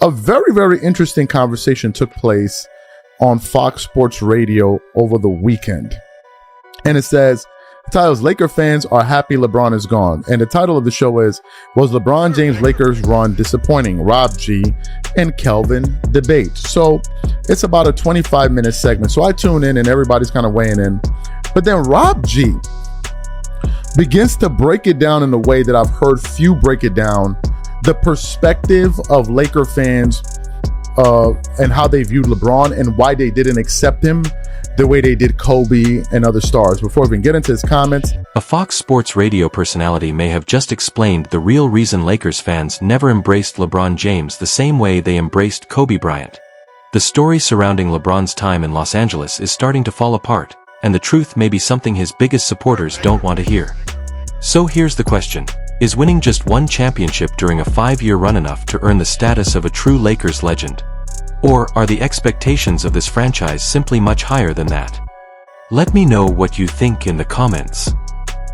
a very, very interesting conversation took place on Fox Sports Radio over the weekend. And it says, the title is Laker fans are happy LeBron is gone. And the title of the show is, was LeBron James' Lakers run disappointing? Rob G and Kelvin debate. So it's about a 25-minute segment. So I tune in and everybody's kind of weighing in. But then Rob G begins to break it down in a way that I've heard few break it down. The perspective of Laker fans and how they viewed LeBron and why they didn't accept him the way they did Kobe and other stars. Before we even get into his comments, a Fox Sports Radio personality may have just explained the real reason Lakers fans never embraced LeBron James the same way they embraced Kobe Bryant. The story surrounding LeBron's time in Los Angeles is starting to fall apart, and the truth may be something his biggest supporters don't want to hear. So here's the question. Is winning just one championship during a 5-year run enough to earn the status of a true Lakers legend? Or are the expectations of this franchise simply much higher than that? Let me know what you think in the comments.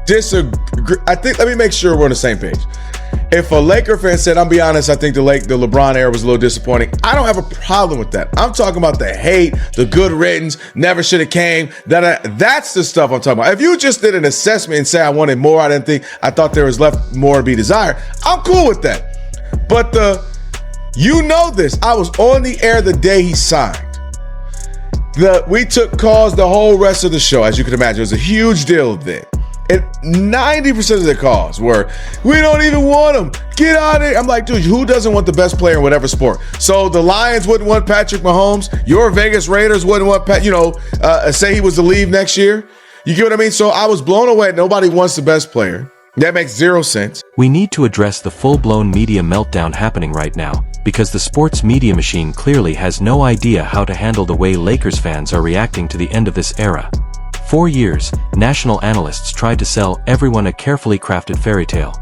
Disagree. Let me make sure we're on the same page. If a Laker fan said, I'll be honest, I think the LeBron era was a little disappointing, I don't have a problem with that. I'm talking about the hate, the good riddance, never should have came. That's the stuff I'm talking about. If you just did an assessment and say I wanted more, I thought there was left more to be desired, I'm cool with that. But you know this, I was on the air the day he signed. We took calls the whole rest of the show, as you can imagine. It was a huge deal then. And 90% of the calls were, we don't even want him. Get out of here. I'm like, dude, who doesn't want the best player in whatever sport? So the Lions wouldn't want Patrick Mahomes. Your Vegas Raiders wouldn't want say he was to leave next year. You get what I mean? So I was blown away. Nobody wants the best player. That makes zero sense. We need to address the full-blown media meltdown happening right now, because the sports media machine clearly has no idea how to handle the way Lakers fans are reacting to the end of this era. 4 years, national analysts tried to sell everyone a carefully crafted fairy tale.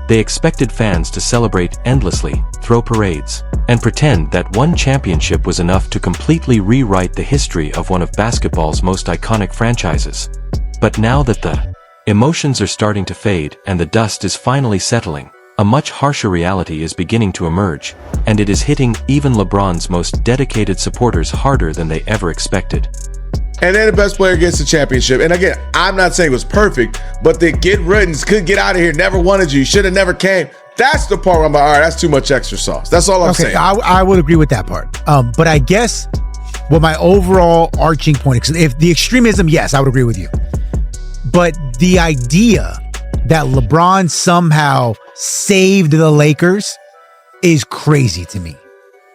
They expected fans to celebrate endlessly, throw parades, and pretend that one championship was enough to completely rewrite the history of one of basketball's most iconic franchises. But now that the emotions are starting to fade and the dust is finally settling, a much harsher reality is beginning to emerge, and it is hitting even LeBron's most dedicated supporters harder than they ever expected. And then the best player gets the championship. And again, I'm not saying it was perfect, but the get riddance, couldn't get out of here, never wanted you, should have never came. That's the part where I'm like, all right, that's too much extra sauce. That's all I'm saying. I would agree with that part. But I guess what my overall arching point, because if the extremism, yes, I would agree with you. But the idea that LeBron somehow saved the Lakers is crazy to me.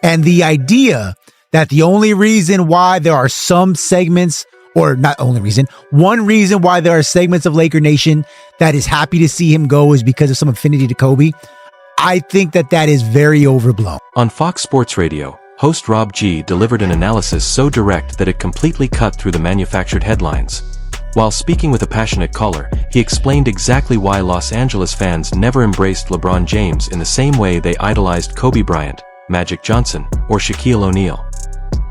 And the idea that the only reason why there are some segments, or not only reason, one reason why there are segments of Laker Nation that is happy to see him go is because of some affinity to Kobe, I think that is very overblown. On Fox Sports Radio, host Rob G delivered an analysis so direct that it completely cut through the manufactured headlines. While speaking with a passionate caller, he explained exactly why Los Angeles fans never embraced LeBron James in the same way they idolized Kobe Bryant, Magic Johnson, or Shaquille O'Neal.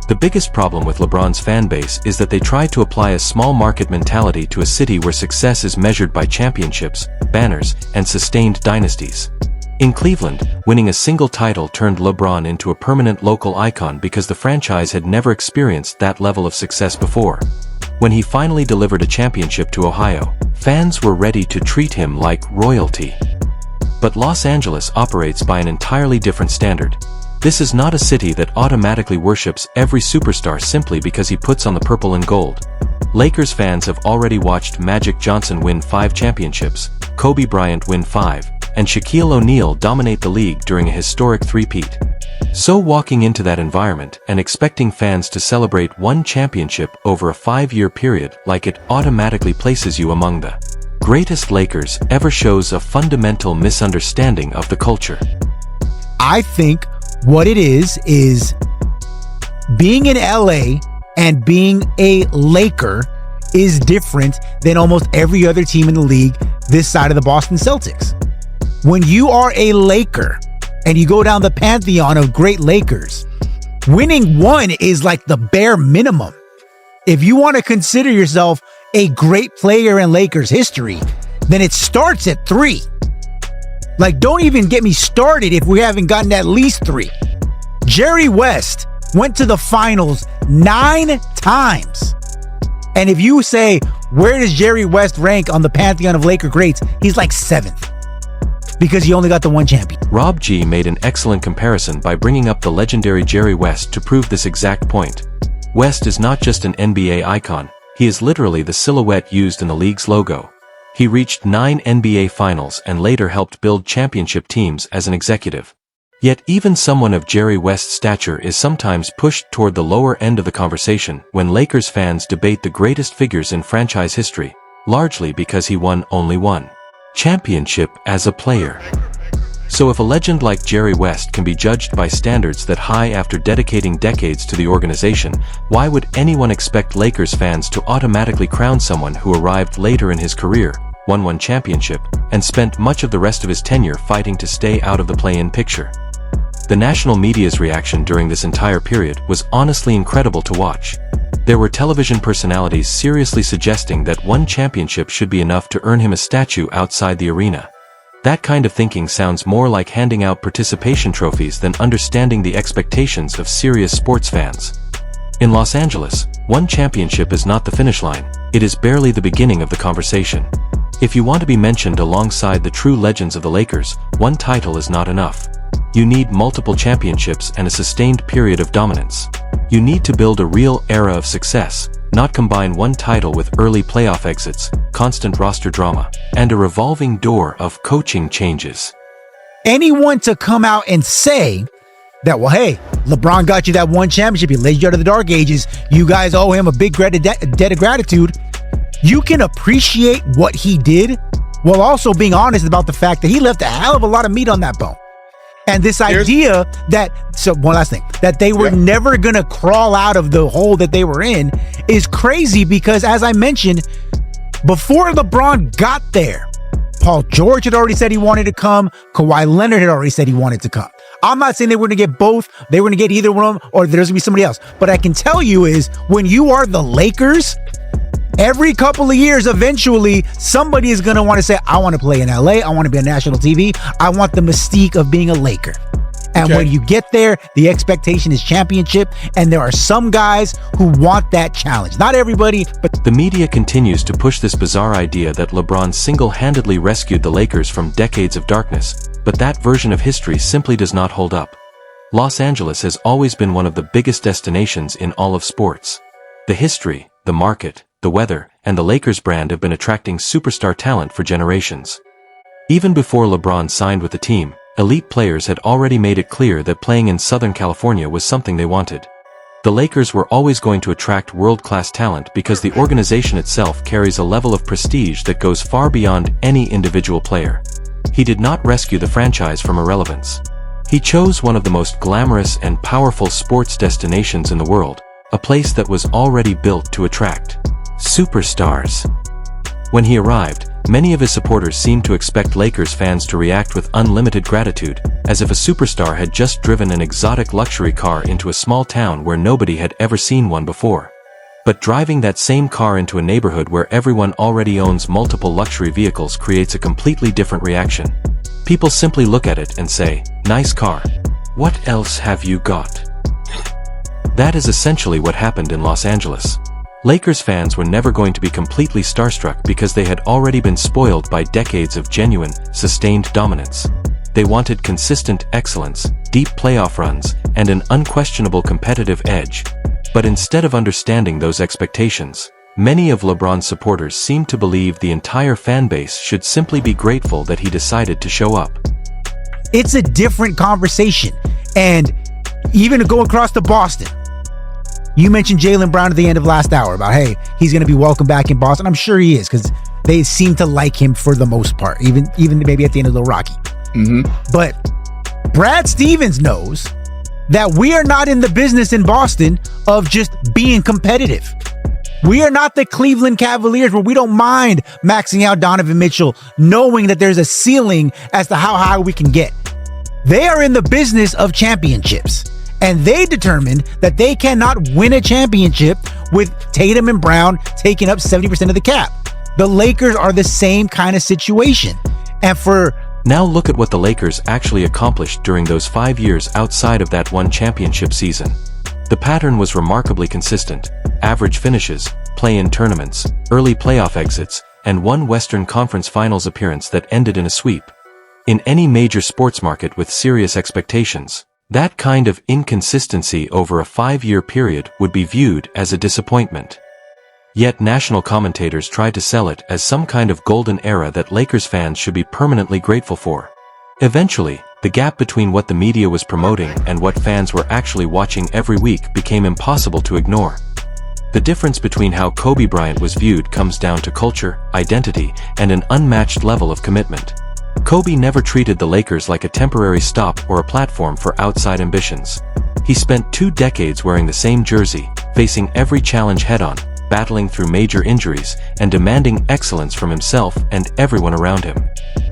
The biggest problem with LeBron's fan base is that they try to apply a small market mentality to a city where success is measured by championships, banners, and sustained dynasties. In Cleveland, winning a single title turned LeBron into a permanent local icon because the franchise had never experienced that level of success before. When he finally delivered a championship to Ohio, fans were ready to treat him like royalty. But Los Angeles operates by an entirely different standard. This is not a city that automatically worships every superstar simply because he puts on the purple and gold. Lakers fans have already watched Magic Johnson win 5 championships, Kobe Bryant win 5, and Shaquille O'Neal dominate the league during a historic three-peat. So walking into that environment and expecting fans to celebrate one championship over a 5-year period like it automatically places you among the greatest Lakers ever shows a fundamental misunderstanding of the culture. I think what it is being in LA and being a Laker is different than almost every other team in the league this side of the Boston Celtics. When you are a Laker and you go down the pantheon of great Lakers, winning one is like the bare minimum. If you want to consider yourself a great player in Lakers history, then it starts at 3. Like, don't even get me started if we haven't gotten at least 3. Jerry West went to the finals 9 times. And if you say, where does Jerry West rank on the pantheon of Laker greats? He's like 7th. Because he only got the one champion. Rob G made an excellent comparison by bringing up the legendary Jerry West to prove this exact point. West is not just an NBA icon, he is literally the silhouette used in the league's logo. He reached 9 NBA finals and later helped build championship teams as an executive. Yet even someone of Jerry West's stature is sometimes pushed toward the lower end of the conversation when Lakers fans debate the greatest figures in franchise history, largely because he won only one championship as a player. So if a legend like Jerry West can be judged by standards that high after dedicating decades to the organization, why would anyone expect Lakers fans to automatically crown someone who arrived later in his career, won one championship, and spent much of the rest of his tenure fighting to stay out of the play-in picture? The national media's reaction during this entire period was honestly incredible to watch. There were television personalities seriously suggesting that one championship should be enough to earn him a statue outside the arena. That kind of thinking sounds more like handing out participation trophies than understanding the expectations of serious sports fans. In Los Angeles, one championship is not the finish line, it is barely the beginning of the conversation. If you want to be mentioned alongside the true legends of the Lakers, one title is not enough. You need multiple championships and a sustained period of dominance. You need to build a real era of success, not combine one title with early playoff exits, constant roster drama, and a revolving door of coaching changes. Anyone to come out and say that, well, hey, LeBron got you that one championship, he led you out of the dark ages, you guys owe him a big debt of gratitude. You can appreciate what he did while also being honest about the fact that he left a hell of a lot of meat on that bone. And this idea one last thing, that they were never going to crawl out of the hole that they were in is crazy because, as I mentioned, before LeBron got there, Paul George had already said he wanted to come. Kawhi Leonard had already said he wanted to come. I'm not saying they were going to get both. They were going to get either one of them or there's going to be somebody else. But I can tell you is when you are the Lakers, every couple of years, eventually, somebody is going to want to say, I want to play in LA. I want to be on national TV. I want the mystique of being a Laker. And when you get there, the expectation is championship. And there are some guys who want that challenge. Not everybody, but the media continues to push this bizarre idea that LeBron single-handedly rescued the Lakers from decades of darkness. But that version of history simply does not hold up. Los Angeles has always been one of the biggest destinations in all of sports. The history, the market, the weather, and the Lakers brand have been attracting superstar talent for generations. Even before LeBron signed with the team, elite players had already made it clear that playing in Southern California was something they wanted. The Lakers were always going to attract world-class talent because the organization itself carries a level of prestige that goes far beyond any individual player. He did not rescue the franchise from irrelevance. He chose one of the most glamorous and powerful sports destinations in the world, a place that was already built to attract superstars. When he arrived, many of his supporters seemed to expect Lakers fans to react with unlimited gratitude, as if a superstar had just driven an exotic luxury car into a small town where nobody had ever seen one before. But driving that same car into a neighborhood where everyone already owns multiple luxury vehicles creates a completely different reaction. People simply look at it and say, "Nice car. What else have you got?" That is essentially what happened in Los Angeles. Lakers fans were never going to be completely starstruck because they had already been spoiled by decades of genuine, sustained dominance. They wanted consistent excellence, deep playoff runs, and an unquestionable competitive edge. But instead of understanding those expectations, many of LeBron's supporters seemed to believe the entire fan base should simply be grateful that he decided to show up. it's a different conversation. And even to go across to Boston, you mentioned Jaylen Brown at the end of last hour about, hey, he's going to be welcome back in Boston. I'm sure he is, because they seem to like him for the most part, even maybe at the end of Little Rocky. Mm-hmm. But Brad Stevens knows that we are not in the business in Boston of just being competitive. We are not the Cleveland Cavaliers where we don't mind maxing out Donovan Mitchell, knowing that there's a ceiling as to how high we can get. They are in the business of championships. And they determined that they cannot win a championship with Tatum and Brown taking up 70% of the cap. The Lakers are the same kind of situation. And for Now look at what the Lakers actually accomplished during those 5 years outside of that one championship season. The pattern was remarkably consistent: average finishes, play-in tournaments, early playoff exits, and one Western Conference Finals appearance that ended in a sweep. In any major sports market with serious expectations, that kind of inconsistency over a 5-year period would be viewed as a disappointment. Yet national commentators tried to sell it as some kind of golden era that Lakers fans should be permanently grateful for. Eventually, the gap between what the media was promoting and what fans were actually watching every week became impossible to ignore. The difference between how Kobe Bryant was viewed comes down to culture, identity, and an unmatched level of commitment. Kobe never treated the Lakers like a temporary stop or a platform for outside ambitions. He spent 2 decades wearing the same jersey, facing every challenge head-on, battling through major injuries, and demanding excellence from himself and everyone around him.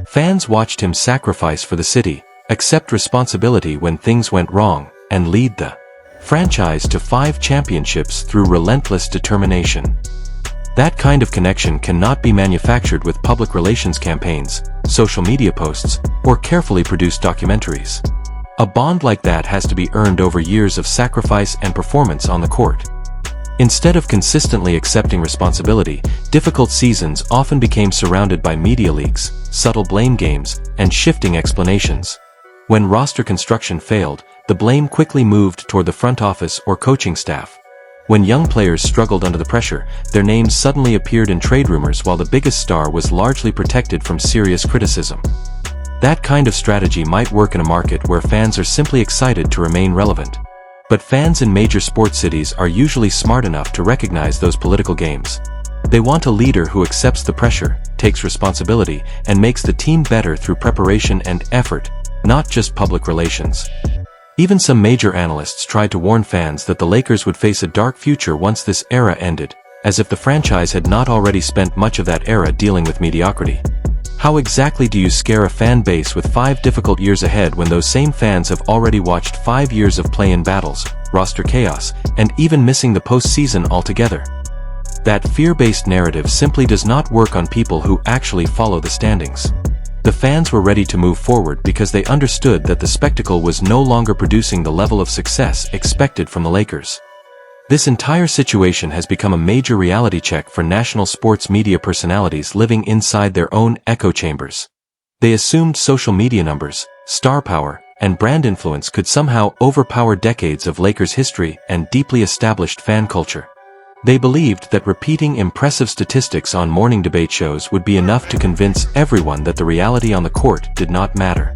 Fans watched him sacrifice for the city, accept responsibility when things went wrong, and lead the franchise to 5 championships through relentless determination. That kind of connection cannot be manufactured with public relations campaigns, social media posts, or carefully produced documentaries. A bond like that has to be earned over years of sacrifice and performance on the court. Instead of consistently accepting responsibility, difficult seasons often became surrounded by media leaks, subtle blame games, and shifting explanations. When roster construction failed, the blame quickly moved toward the front office or coaching staff. When young players struggled under the pressure, their names suddenly appeared in trade rumors while the biggest star was largely protected from serious criticism. That kind of strategy might work in a market where fans are simply excited to remain relevant. But fans in major sports cities are usually smart enough to recognize those political games. They want a leader who accepts the pressure, takes responsibility, and makes the team better through preparation and effort, not just public relations. Even some major analysts tried to warn fans that the Lakers would face a dark future once this era ended, as if the franchise had not already spent much of that era dealing with mediocrity. How exactly do you scare a fan base with 5 difficult years ahead when those same fans have already watched 5 years of play-in battles, roster chaos, and even missing the postseason altogether? That fear-based narrative simply does not work on people who actually follow the standings. The fans were ready to move forward because they understood that the spectacle was no longer producing the level of success expected from the Lakers. This entire situation has become a major reality check for national sports media personalities living inside their own echo chambers. They assumed social media numbers, star power, and brand influence could somehow overpower decades of Lakers history and deeply established fan culture. They believed that repeating impressive statistics on morning debate shows would be enough to convince everyone that the reality on the court did not matter.